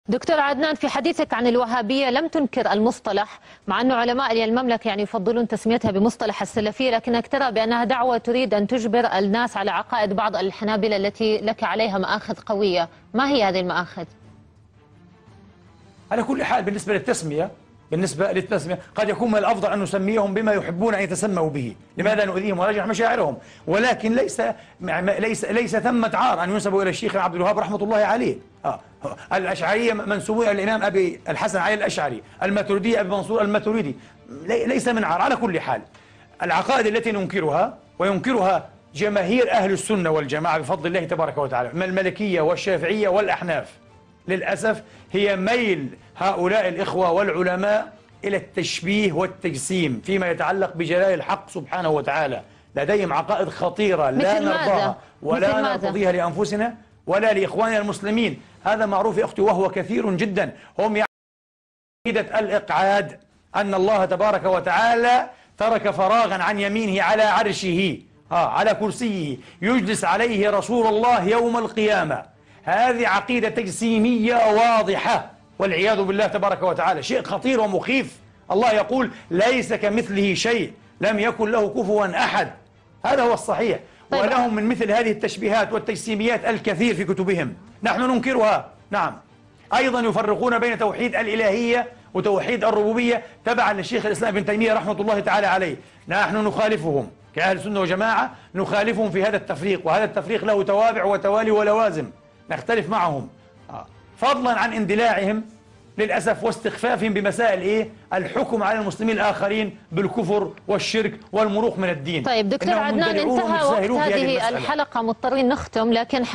دكتور عدنان، في حديثك عن الوهابية لم تنكر المصطلح، مع أن علماء المملكة يفضلون تسميتها بمصطلح السلفية، لكنك ترى بأنها دعوة تريد أن تجبر الناس على عقائد بعض الحنابلة التي لك عليها مآخذ قوية. ما هي هذه المآخذ؟ على كل حال بالنسبة للتسمية قد يكون من الأفضل أن نسميهم بما يحبون أن يتسموا به. لماذا نؤذيهم ونجرح مشاعرهم؟ ولكن ليس ثمة عار أن ينسبوا إلى الشيخ عبد الوهاب رحمة الله عليه. الأشعرية منسوبون إلى الإمام أبي الحسن علي الأشعري، الماتريدية أبي منصور الماتريدي، ليس من عار. على كل حال العقائد التي ننكرها وينكرها جماهير أهل السنة والجماعة بفضل الله تبارك وتعالى من المالكية والشافعية والأحناف، للأسف هي ميل هؤلاء الإخوة والعلماء إلى التشبيه والتجسيم فيما يتعلق بجلال الحق سبحانه وتعالى. لديهم عقائد خطيرة لا نرضاها ولا نرتضيها لأنفسنا ولا لإخواننا المسلمين. هذا معروف يا أختي وهو كثير جدا. هم عقيدة الإقعاد، أن الله تبارك وتعالى ترك فراغا عن يمينه على عرشه، على كرسيه يجلس عليه رسول الله يوم القيامة. هذه عقيدة تجسيمية واضحة والعياذ بالله تبارك وتعالى، شيء خطير ومخيف. الله يقول ليس كمثله شيء، لم يكن له كفوا أحد. هذا هو الصحيح. ولهم من مثل هذه التشبيهات والتجسيميات الكثير في كتبهم، نحن ننكرها. نعم، أيضا يفرقون بين توحيد الإلهية وتوحيد الربوبية تبعا للشيخ الإسلام ابن تيمية رحمة الله تعالى عليه. نحن نخالفهم كأهل السنة وجماعة، نخالفهم في هذا التفريق، وهذا التفريق له توابع وتوالي ولوازم، نختلف معهم فضلا عن اندلاعهم للأسف واستخفافهم بمسائل الحكم على المسلمين الآخرين بالكفر والشرك والمروق من الدين. طيب دكتور عدنان، انتهى وقت هذه الحلقة، مضطرين نختم، لكن